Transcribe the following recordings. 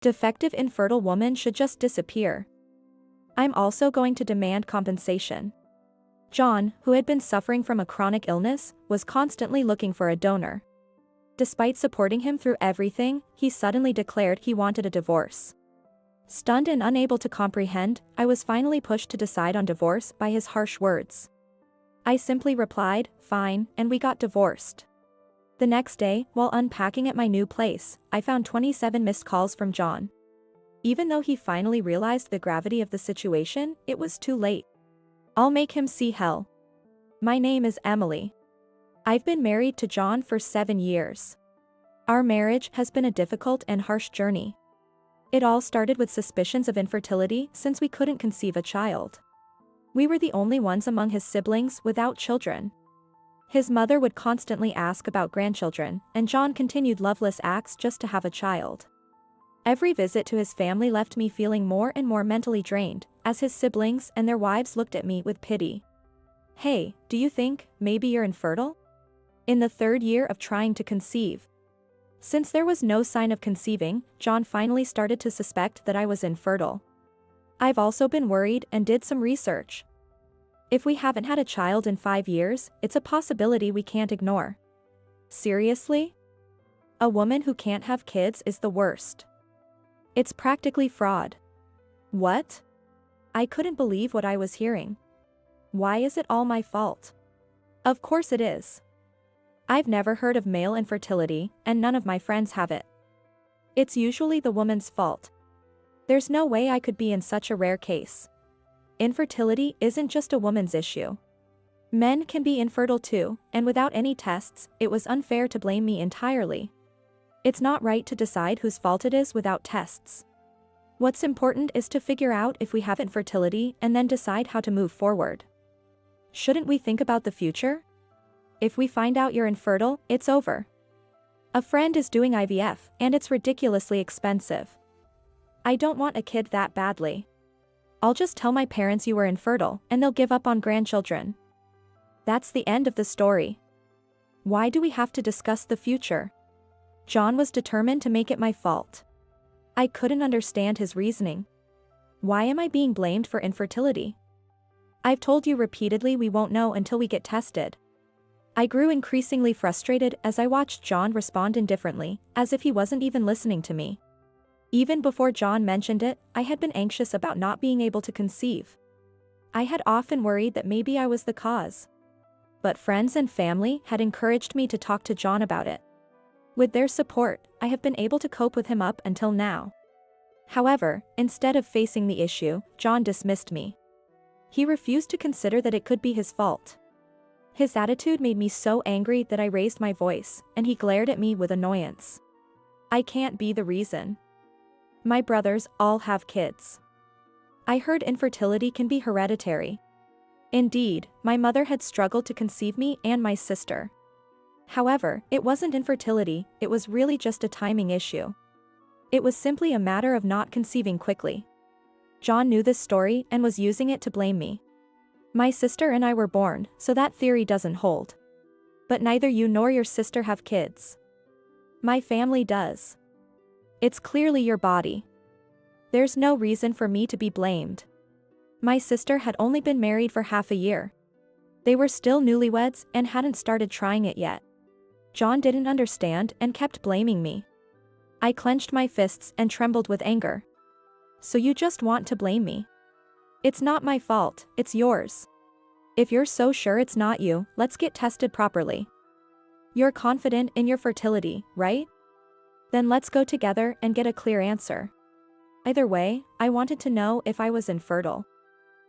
Defective infertile woman should just disappear. I'm also going to demand compensation. John, who had been suffering from a chronic illness, was constantly looking for a donor. Despite supporting him through everything, he suddenly declared he wanted a divorce. Stunned and unable to comprehend, I was finally pushed to decide on divorce by his harsh words. I simply replied, "Fine," and we got divorced. The next day, while unpacking at my new place, I found 27 missed calls from John. Even though he finally realized the gravity of the situation, it was too late. I'll make him see hell. My name is Emily. I've been married to John for 7 years. Our marriage has been a difficult and harsh journey. It all started with suspicions of infertility since we couldn't conceive a child. We were the only ones among his siblings without children. His mother would constantly ask about grandchildren, and John continued loveless acts just to have a child. Every visit to his family left me feeling more and more mentally drained, as his siblings and their wives looked at me with pity. "Hey, do you think maybe you're infertile?" In the 3rd year of trying to conceive. Since there was no sign of conceiving, John finally started to suspect that I was infertile. I've also been worried and did some research. If we haven't had a child in 5 years, it's a possibility we can't ignore. Seriously? A woman who can't have kids is the worst. It's practically fraud. What? I couldn't believe what I was hearing. Why is it all my fault? Of course it is. I've never heard of male infertility, and none of my friends have it. It's usually the woman's fault. There's no way I could be in such a rare case. Infertility isn't just a woman's issue. Men can be infertile too, and without any tests, it was unfair to blame me entirely. It's not right to decide whose fault it is without tests. What's important is to figure out if we have infertility and then decide how to move forward. Shouldn't we think about the future? If we find out you're infertile, it's over. A friend is doing IVF, and it's ridiculously expensive. I don't want a kid that badly. I'll just tell my parents you were infertile, and they'll give up on grandchildren. That's the end of the story. Why do we have to discuss the future? John was determined to make it my fault. I couldn't understand his reasoning. Why am I being blamed for infertility? I've told you repeatedly we won't know until we get tested. I grew increasingly frustrated as I watched John respond indifferently, as if he wasn't even listening to me. Even before John mentioned it, I had been anxious about not being able to conceive. I had often worried that maybe I was the cause. But friends and family had encouraged me to talk to John about it. With their support, I have been able to cope with him up until now. However, instead of facing the issue, John dismissed me. He refused to consider that it could be his fault. His attitude made me so angry that I raised my voice, and he glared at me with annoyance. I can't be the reason. My brothers all have kids. I heard infertility can be hereditary. Indeed, my mother had struggled to conceive me and my sister. However, it wasn't infertility, it was really just a timing issue. It was simply a matter of not conceiving quickly. John knew this story and was using it to blame me. My sister and I were born, so that theory doesn't hold. But neither you nor your sister have kids. My family does. It's clearly your body. There's no reason for me to be blamed. My sister had only been married for half a year. They were still newlyweds and hadn't started trying it yet. John didn't understand and kept blaming me. I clenched my fists and trembled with anger. So you just want to blame me? It's not my fault, it's yours. If you're so sure it's not you, let's get tested properly. You're confident in your fertility, right? Then let's go together and get a clear answer. Either way, I wanted to know if I was infertile.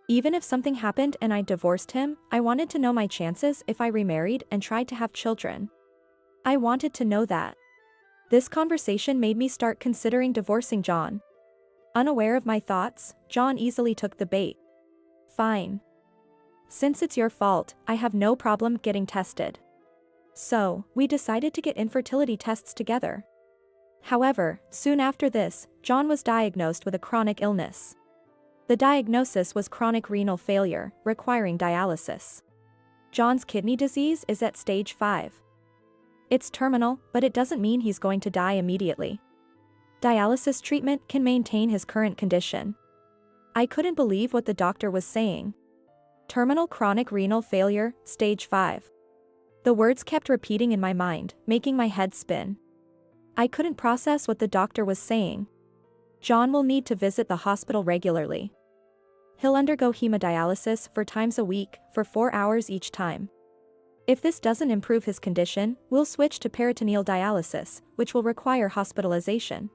Even if something happened and I divorced him, I wanted to know my chances if I remarried and tried to have children. I wanted to know that. This conversation made me start considering divorcing John. Unaware of my thoughts, John easily took the bait. Fine. Since it's your fault, I have no problem getting tested. So, we decided to get infertility tests together. However, soon after this, John was diagnosed with a chronic illness. The diagnosis was chronic renal failure, requiring dialysis. John's kidney disease is at stage 5. It's terminal, but it doesn't mean he's going to die immediately. Dialysis treatment can maintain his current condition. I couldn't believe what the doctor was saying. Terminal chronic renal failure, stage 5. The words kept repeating in my mind, making my head spin. I couldn't process what the doctor was saying. John will need to visit the hospital regularly. He'll undergo hemodialysis 4 times a week, for 4 hours each time. If this doesn't improve his condition, we'll switch to peritoneal dialysis, which will require hospitalization.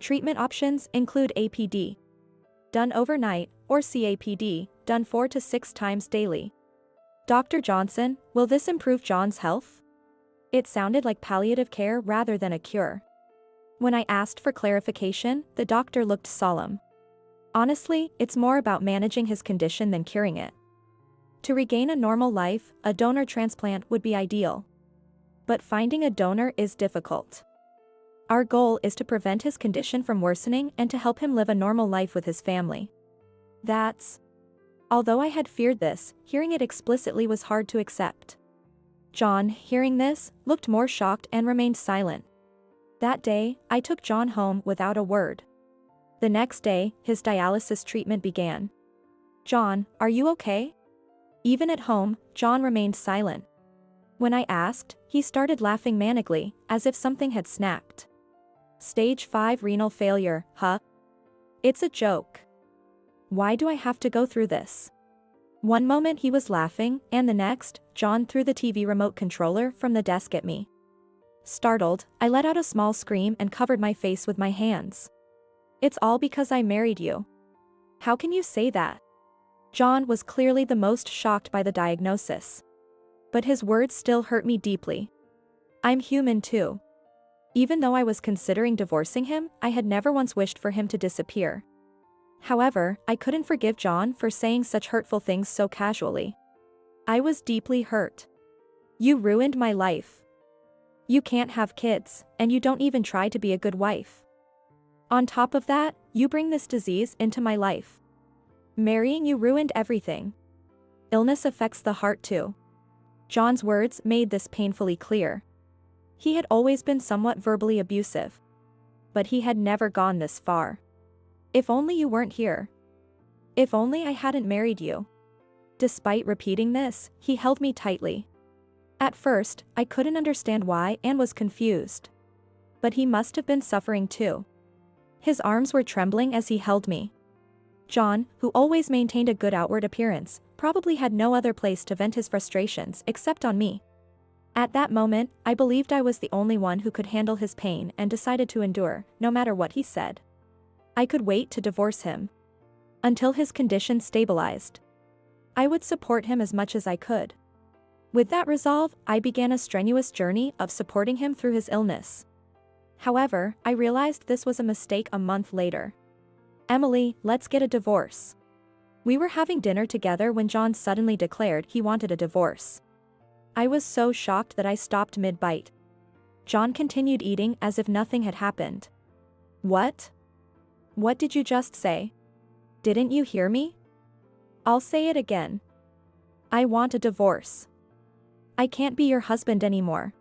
Treatment options include APD, done overnight, or CAPD, done 4 to 6 times daily. Dr. Johnson, will this improve John's health? It sounded like palliative care rather than a cure. When I asked for clarification, the doctor looked solemn. Honestly, it's more about managing his condition than curing it. To regain a normal life, a donor transplant would be ideal. But finding a donor is difficult. Our goal is to prevent his condition from worsening and to help him live a normal life with his family. Although I had feared this, hearing it explicitly was hard to accept. John, hearing this, looked more shocked and remained silent. That day, I took John home without a word. The next day, his dialysis treatment began. John, are you okay? Even at home, John remained silent. When I asked, he started laughing manically, as if something had snapped. Stage 5 renal failure, huh? It's a joke. Why do I have to go through this? One moment he was laughing, and the next, John threw the TV remote controller from the desk at me. Startled, I let out a small scream and covered my face with my hands. It's all because I married you. How can you say that? John was clearly the most shocked by the diagnosis. But his words still hurt me deeply. I'm human too. Even though I was considering divorcing him, I had never once wished for him to disappear. However, I couldn't forgive John for saying such hurtful things so casually. I was deeply hurt. You ruined my life. You can't have kids, and you don't even try to be a good wife. On top of that, you bring this disease into my life. Marrying you ruined everything. Illness affects the heart too. John's words made this painfully clear. He had always been somewhat verbally abusive. But he had never gone this far. If only you weren't here. If only I hadn't married you. Despite repeating this, he held me tightly. At first, I couldn't understand why and was confused. But he must have been suffering too. His arms were trembling as he held me. John, who always maintained a good outward appearance, probably had no other place to vent his frustrations except on me. At that moment, I believed I was the only one who could handle his pain and decided to endure, no matter what he said. I could wait to divorce him. Until his condition stabilized. I would support him as much as I could. With that resolve, I began a strenuous journey of supporting him through his illness. However, I realized this was a mistake a month later. Emily, let's get a divorce. We were having dinner together when John suddenly declared he wanted a divorce. I was so shocked that I stopped mid-bite. John continued eating as if nothing had happened. What? What did you just say? Didn't you hear me? I'll say it again. I want a divorce. I can't be your husband anymore.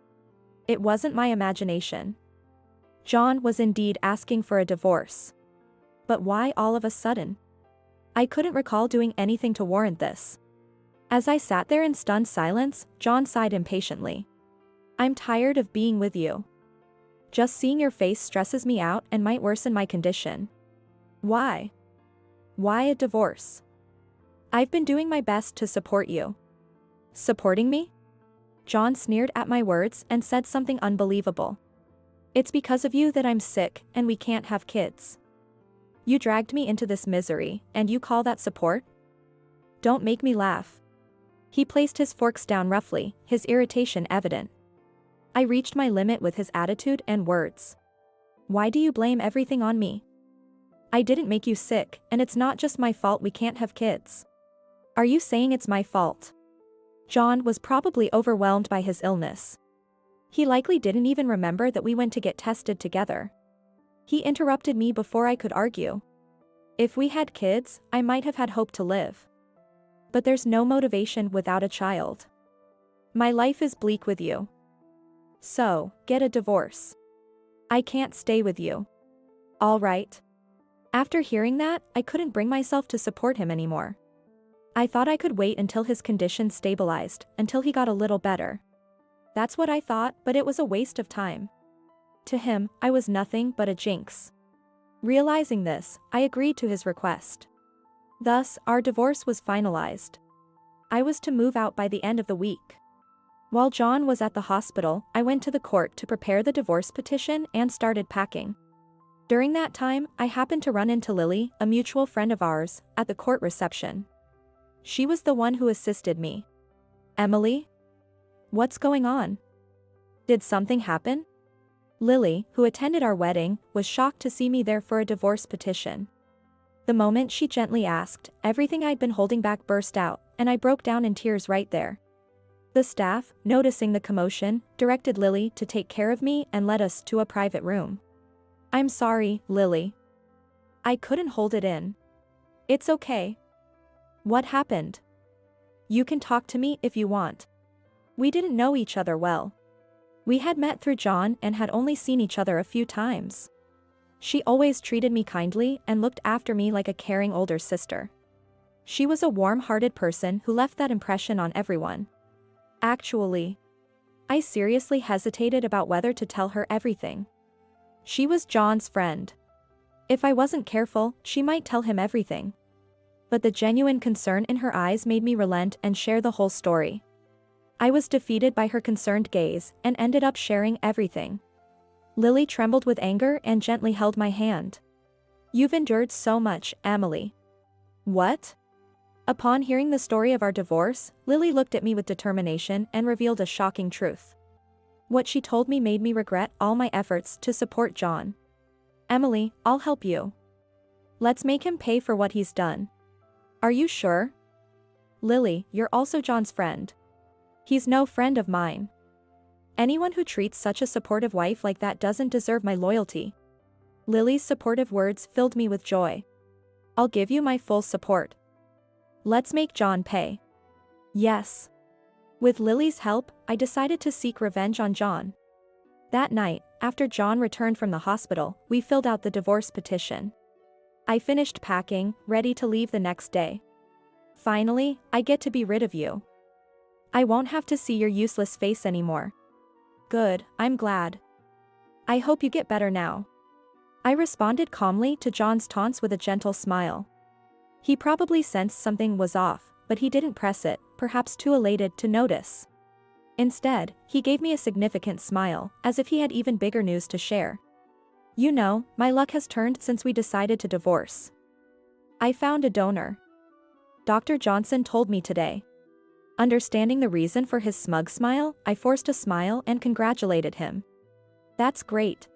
It wasn't my imagination. John was indeed asking for a divorce. But why all of a sudden? I couldn't recall doing anything to warrant this. As I sat there in stunned silence, John sighed impatiently. I'm tired of being with you. Just seeing your face stresses me out and might worsen my condition. Why? Why a divorce? I've been doing my best to support you. Supporting me? John sneered at my words and said something unbelievable. It's because of you that I'm sick and we can't have kids. You dragged me into this misery, and you call that support? Don't make me laugh. He placed his forks down roughly, his irritation evident. I reached my limit with his attitude and words. Why do you blame everything on me? I didn't make you sick, and it's not just my fault we can't have kids. Are you saying it's my fault? John was probably overwhelmed by his illness. He likely didn't even remember that we went to get tested together. He interrupted me before I could argue. If we had kids, I might have had hope to live. But there's no motivation without a child. My life is bleak with you. So, get a divorce. I can't stay with you. All right. After hearing that, I couldn't bring myself to support him anymore. I thought I could wait until his condition stabilized, until he got a little better. That's what I thought, but it was a waste of time. To him, I was nothing but a jinx. Realizing this, I agreed to his request. Thus, our divorce was finalized. I was to move out by the end of the week. While John was at the hospital, I went to the court to prepare the divorce petition and started packing. During that time, I happened to run into Lily, a mutual friend of ours, at the court reception. She was the one who assisted me. Emily? What's going on? Did something happen? Lily, who attended our wedding, was shocked to see me there for a divorce petition. The moment she gently asked, everything I'd been holding back burst out, and I broke down in tears right there. The staff, noticing the commotion, directed Lily to take care of me and led us to a private room. I'm sorry, Lily. I couldn't hold it in. It's okay. What happened? You can talk to me if you want. We didn't know each other well. We had met through John and had only seen each other a few times. She always treated me kindly and looked after me like a caring older sister. She was a warm-hearted person who left that impression on everyone. Actually, I seriously hesitated about whether to tell her everything. She was John's friend. If I wasn't careful, she might tell him everything. But the genuine concern in her eyes made me relent and share the whole story. I was defeated by her concerned gaze and ended up sharing everything. Lily trembled with anger and gently held my hand. You've endured so much, Emily. What? Upon hearing the story of our divorce, Lily looked at me with determination and revealed a shocking truth. What she told me made me regret all my efforts to support John. Emily, I'll help you. Let's make him pay for what he's done. Are you sure? Lily, you're also John's friend. He's no friend of mine. Anyone who treats such a supportive wife like that doesn't deserve my loyalty. Lily's supportive words filled me with joy. I'll give you my full support. Let's make John pay. Yes. With Lily's help, I decided to seek revenge on John. That night, after John returned from the hospital, we filled out the divorce petition. I finished packing, ready to leave the next day. Finally, I get to be rid of you. I won't have to see your useless face anymore. Good, I'm glad. I hope you get better now. I responded calmly to John's taunts with a gentle smile. He probably sensed something was off, but he didn't press it, perhaps too elated to notice. Instead, he gave me a significant smile, as if he had even bigger news to share. You know, my luck has turned since we decided to divorce. I found a donor. Dr. Johnson told me today. Understanding the reason for his smug smile, I forced a smile and congratulated him. That's great.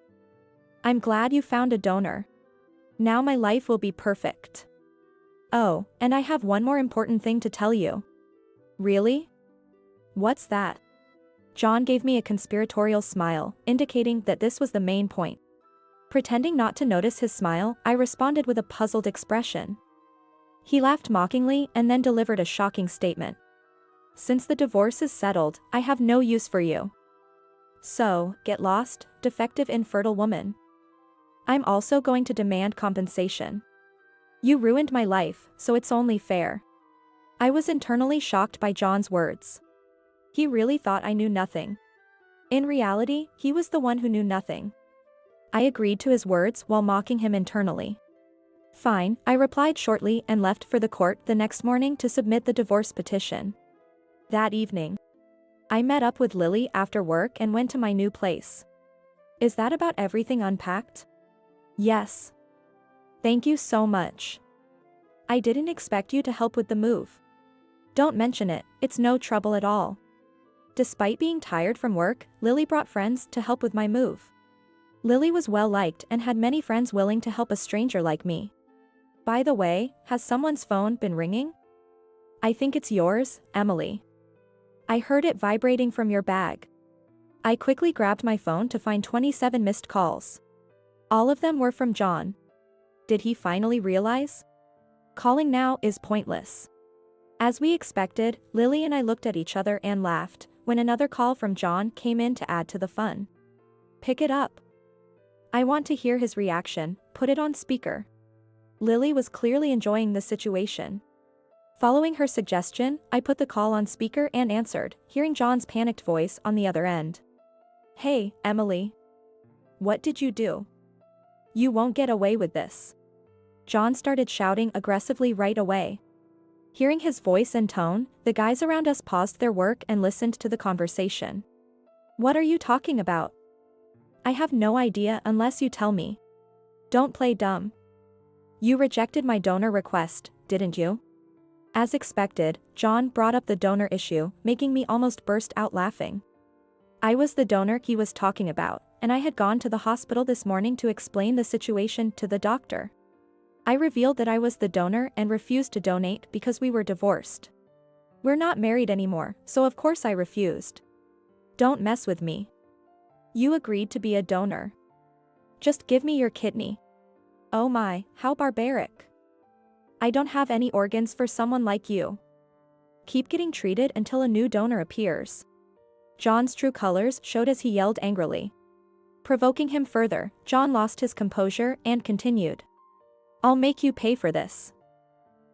I'm glad you found a donor. Now my life will be perfect. Oh, and I have one more important thing to tell you. Really? What's that? John gave me a conspiratorial smile, indicating that this was the main point. Pretending not to notice his smile, I responded with a puzzled expression. He laughed mockingly and then delivered a shocking statement. Since the divorce is settled, I have no use for you. So, get lost, defective infertile woman. I'm also going to demand compensation. You ruined my life, so it's only fair. I was internally shocked by John's words. He really thought I knew nothing. In reality, he was the one who knew nothing. I agreed to his words while mocking him internally. Fine, I replied shortly and left for the court the next morning to submit the divorce petition. That evening, I met up with Lily after work and went to my new place. Is that about everything unpacked? Yes. Thank you so much. I didn't expect you to help with the move. Don't mention it, it's no trouble at all. Despite being tired from work, Lily brought friends to help with my move. Lily was well liked and had many friends willing to help a stranger like me. By the way, has someone's phone been ringing? I think it's yours, Emily. I heard it vibrating from your bag. I quickly grabbed my phone to find 27 missed calls. All of them were from John. Did he finally realize? Calling now is pointless. As we expected, Lily and I looked at each other and laughed when another call from John came in to add to the fun. Pick it up. I want to hear his reaction, put it on speaker. Lily was clearly enjoying the situation. Following her suggestion, I put the call on speaker and answered, hearing John's panicked voice on the other end. Hey, Emily. What did you do? You won't get away with this. John started shouting aggressively right away. Hearing his voice and tone, the guys around us paused their work and listened to the conversation. What are you talking about? I have no idea unless you tell me. Don't play dumb. You rejected my donor request, didn't you? As expected, John brought up the donor issue, making me almost burst out laughing. I was the donor he was talking about, and I had gone to the hospital this morning to explain the situation to the doctor. I revealed that I was the donor and refused to donate because we were divorced. We're not married anymore, so of course I refused. Don't mess with me. You agreed to be a donor. Just give me your kidney. Oh my, how barbaric. I don't have any organs for someone like you. Keep getting treated until a new donor appears. John's true colors showed as he yelled angrily. Provoking him further, John lost his composure and continued. I'll make you pay for this.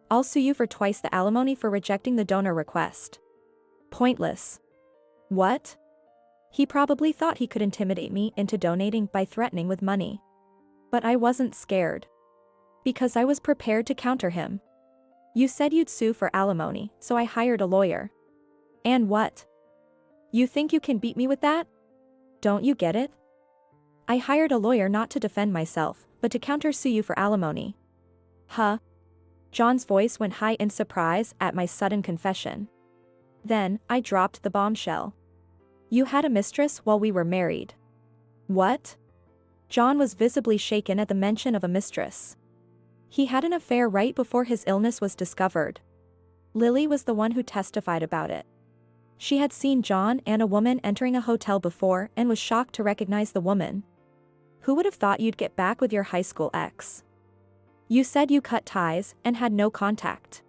I'll sue you for twice the alimony for rejecting the donor request. Pointless. What? He probably thought he could intimidate me into donating by threatening with money. But I wasn't scared. Because I was prepared to counter him. You said you'd sue for alimony, so I hired a lawyer. And what? You think you can beat me with that? Don't you get it? I hired a lawyer not to defend myself, but to counter-sue you for alimony. Huh? John's voice went high in surprise at my sudden confession. Then, I dropped the bombshell. You had a mistress while we were married. What? John was visibly shaken at the mention of a mistress. He had an affair right before his illness was discovered. Lily was the one who testified about it. She had seen John and a woman entering a hotel before and was shocked to recognize the woman. Who would have thought you'd get back with your high school ex? You said you cut ties and had no contact.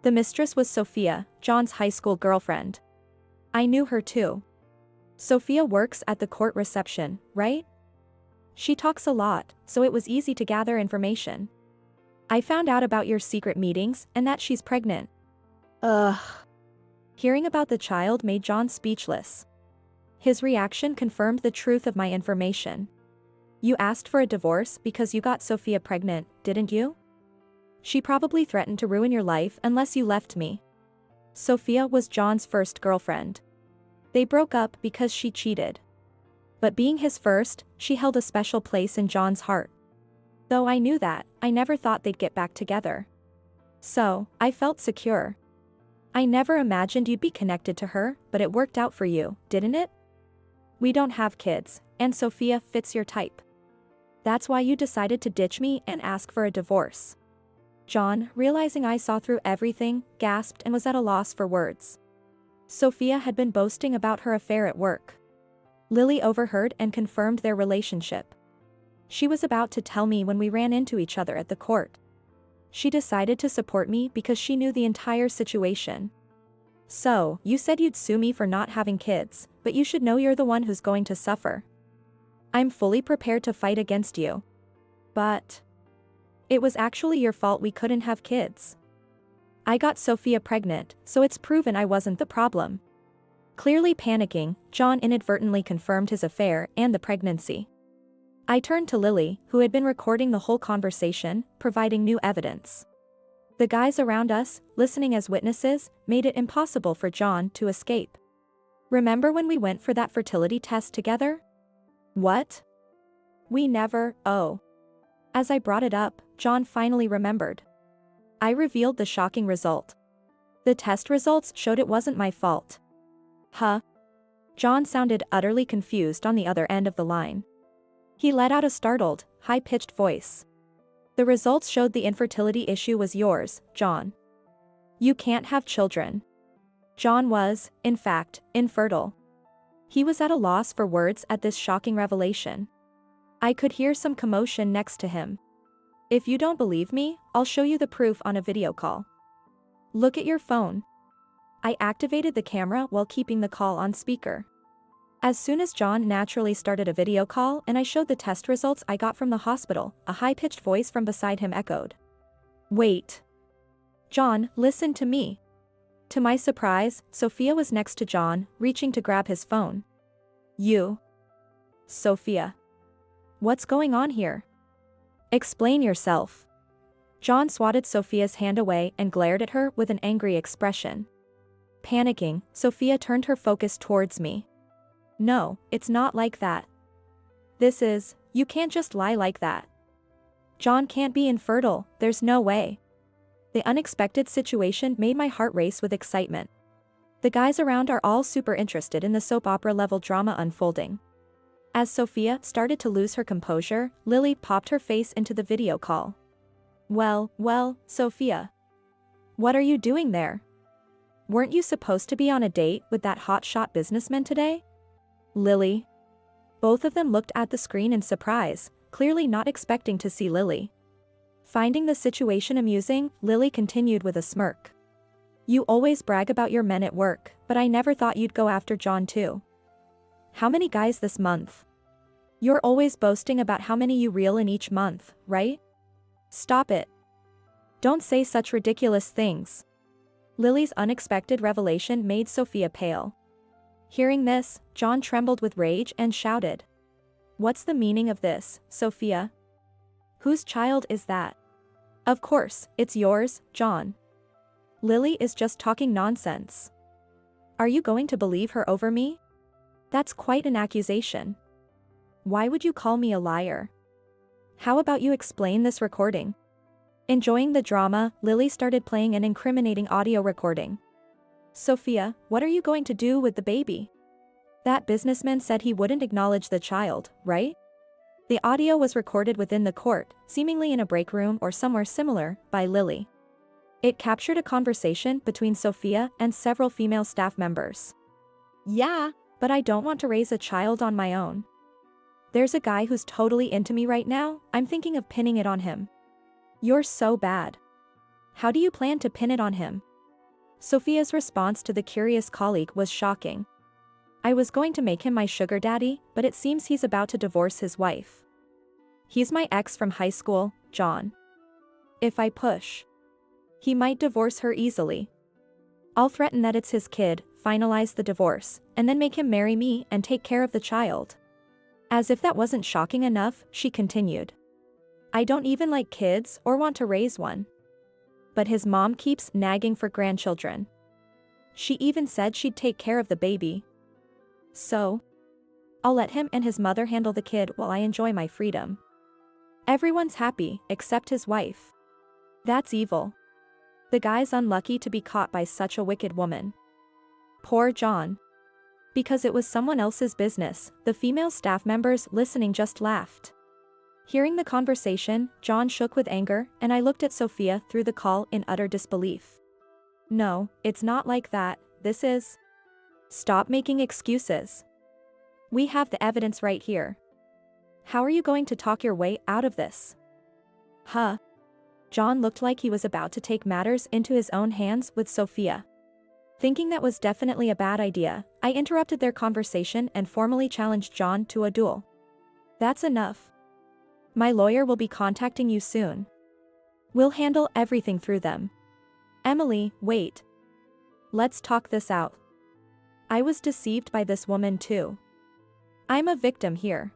The mistress was Sophia, John's high school girlfriend. I knew her too. Sophia works at the court reception, right? She talks a lot, so it was easy to gather information. I found out about your secret meetings and that she's pregnant. Ugh. Hearing about the child made John speechless. His reaction confirmed the truth of my information. You asked for a divorce because you got Sophia pregnant, didn't you? She probably threatened to ruin your life unless you left me. Sophia was John's first girlfriend. They broke up because she cheated. But being his first, she held a special place in John's heart. Though I knew that, I never thought they'd get back together. So, I felt secure. I never imagined you'd be connected to her, but it worked out for you, didn't it? We don't have kids, and Sophia fits your type. That's why you decided to ditch me and ask for a divorce. John, realizing I saw through everything, gasped and was at a loss for words. Sophia had been boasting about her affair at work. Lily overheard and confirmed their relationship. She was about to tell me when we ran into each other at the court. She decided to support me because she knew the entire situation. So, you said you'd sue me for not having kids, but you should know you're the one who's going to suffer. I'm fully prepared to fight against you. But it was actually your fault we couldn't have kids. I got Sophia pregnant, so it's proven I wasn't the problem. Clearly panicking, John inadvertently confirmed his affair and the pregnancy. I turned to Lily, who had been recording the whole conversation, providing new evidence. The guys around us, listening as witnesses, made it impossible for John to escape. Remember when we went for that fertility test together? What? We never, oh. As I brought it up, John finally remembered. I revealed the shocking result. The test results showed it wasn't my fault. Huh? John sounded utterly confused on the other end of the line. He let out a startled, high-pitched voice. The results showed the infertility issue was yours, John. You can't have children. John was, in fact, infertile. He was at a loss for words at this shocking revelation. I could hear some commotion next to him. If you don't believe me, I'll show you the proof on a video call. Look at your phone. I activated the camera while keeping the call on speaker. As soon as John naturally started a video call and I showed the test results I got from the hospital, a high-pitched voice from beside him echoed. Wait. John, listen to me. To my surprise, Sophia was next to John, reaching to grab his phone. You. Sophia. What's going on here? Explain yourself. John swatted Sophia's hand away and glared at her with an angry expression. Panicking, Sophia turned her focus towards me. No, it's not like that. You can't just lie like that. John can't be infertile, there's no way. The unexpected situation made my heart race with excitement. The guys around are all super interested in the soap opera level drama unfolding. As Sophia started to lose her composure, Lily popped her face into the video call. Well, Sophia. What are you doing there? Weren't you supposed to be on a date with that hotshot businessman today? Lily. Both of them looked at the screen in surprise, clearly not expecting to see Lily. Finding the situation amusing, Lily continued with a smirk. You always brag about your men at work, but I never thought you'd go after John too. How many guys this month? You're always boasting about how many you reel in each month, right? Stop it. Don't say such ridiculous things. Lily's unexpected revelation made Sophia pale. Hearing this, John trembled with rage and shouted. What's the meaning of this, Sophia? Whose child is that? Of course, it's yours, John. Lily is just talking nonsense. Are you going to believe her over me? That's quite an accusation. Why would you call me a liar? How about you explain this recording? Enjoying the drama, Lily started playing an incriminating audio recording. Sophia, what are you going to do with the baby? That businessman said he wouldn't acknowledge the child, right? The audio was recorded within the court, seemingly in a break room or somewhere similar, by Lily. It captured a conversation between Sophia and several female staff members. Yeah, but I don't want to raise a child on my own. There's a guy who's totally into me right now, I'm thinking of pinning it on him. You're so bad. How do you plan to pin it on him? Sophia's response to the curious colleague was shocking. I was going to make him my sugar daddy, but it seems he's about to divorce his wife. He's my ex from high school, John. If I push, he might divorce her easily. I'll threaten that it's his kid, finalize the divorce, and then make him marry me and take care of the child. As if that wasn't shocking enough, she continued. I don't even like kids or want to raise one. But his mom keeps nagging for grandchildren. She even said she'd take care of the baby. So, I'll let him and his mother handle the kid while I enjoy my freedom. Everyone's happy, except his wife. That's evil. The guy's unlucky to be caught by such a wicked woman. Poor John. Because it was someone else's business, the female staff members listening just laughed. Hearing the conversation, John shook with anger, and I looked at Sophia through the call in utter disbelief. No, it's not like that, this is... Stop making excuses. We have the evidence right here. How are you going to talk your way out of this? Huh? John looked like he was about to take matters into his own hands with Sophia. Thinking that was definitely a bad idea, I interrupted their conversation and formally challenged John to a duel. That's enough. My lawyer will be contacting you soon. We'll handle everything through them. Emily, wait. Let's talk this out. I was deceived by this woman too. I'm a victim here.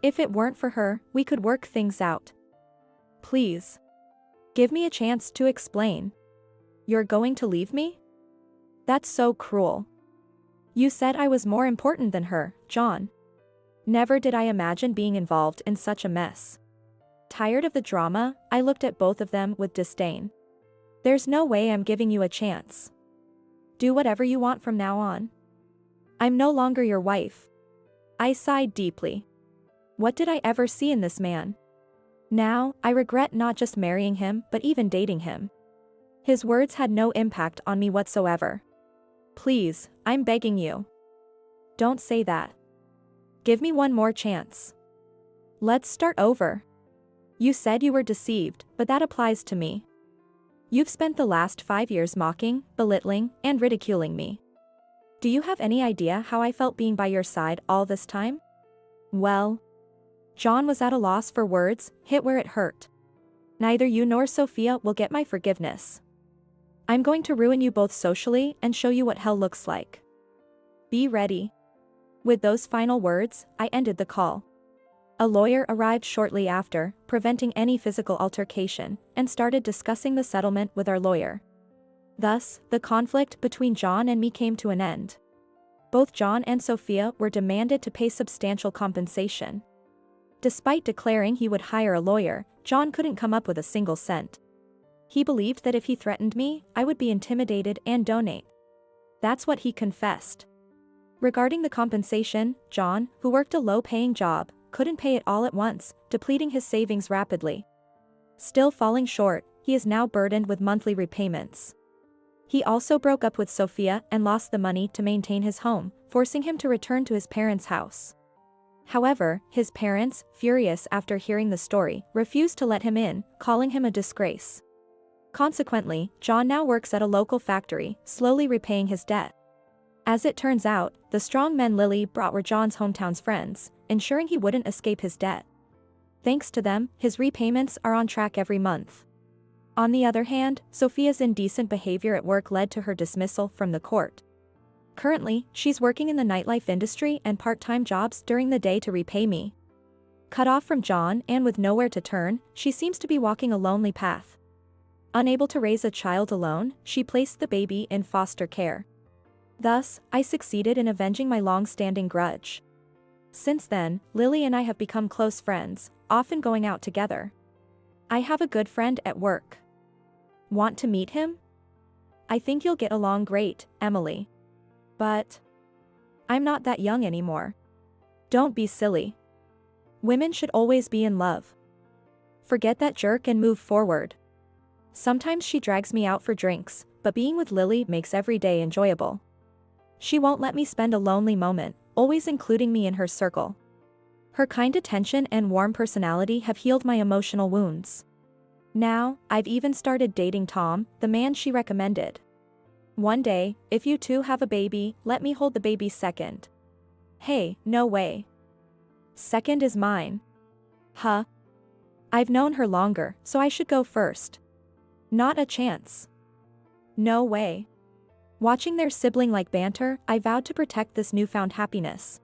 If it weren't for her, we could work things out. Please. Give me a chance to explain. You're going to leave me? That's so cruel. You said I was more important than her, John. Never did I imagine being involved in such a mess. Tired of the drama, I looked at both of them with disdain. There's no way I'm giving you a chance. Do whatever you want from now on. I'm no longer your wife. I sighed deeply. What did I ever see in this man? Now, I regret not just marrying him but even dating him. His words had no impact on me whatsoever. Please, I'm begging you. Don't say that. Give me one more chance. Let's start over. You said you were deceived, but that applies to me. You've spent the last 5 years mocking, belittling, and ridiculing me. Do you have any idea how I felt being by your side all this time? Well, John was at a loss for words, hit where it hurt. Neither you nor Sophia will get my forgiveness. I'm going to ruin you both socially and show you what hell looks like. Be ready. With those final words, I ended the call. A lawyer arrived shortly after, preventing any physical altercation, and started discussing the settlement with our lawyer. Thus, the conflict between John and me came to an end. Both John and Sophia were demanded to pay substantial compensation. Despite declaring he would hire a lawyer, John couldn't come up with a single cent. He believed that if he threatened me, I would be intimidated and donate. That's what he confessed. Regarding the compensation, John, who worked a low-paying job, couldn't pay it all at once, depleting his savings rapidly. Still falling short, he is now burdened with monthly repayments. He also broke up with Sophia and lost the money to maintain his home, forcing him to return to his parents' house. However, his parents, furious after hearing the story, refused to let him in, calling him a disgrace. Consequently, John now works at a local factory, slowly repaying his debt. As it turns out, the strong men Lily brought were John's hometown's friends, ensuring he wouldn't escape his debt. Thanks to them, his repayments are on track every month. On the other hand, Sophia's indecent behavior at work led to her dismissal from the court. Currently, she's working in the nightlife industry and part-time jobs during the day to repay me. Cut off from John and with nowhere to turn, she seems to be walking a lonely path. Unable to raise a child alone, she placed the baby in foster care. Thus, I succeeded in avenging my long-standing grudge. Since then, Lily and I have become close friends, often going out together. I have a good friend at work. Want to meet him? I think you'll get along great, Emily. But I'm not that young anymore. Don't be silly. Women should always be in love. Forget that jerk and move forward. Sometimes she drags me out for drinks, but being with Lily makes every day enjoyable. She won't let me spend a lonely moment, always including me in her circle. Her kind attention and warm personality have healed my emotional wounds. Now, I've even started dating Tom, the man she recommended. One day, if you two have a baby, let me hold the baby second. Hey, no way. Second is mine. Huh? I've known her longer, so I should go first. Not a chance. No way. Watching their sibling-like banter, I vowed to protect this newfound happiness.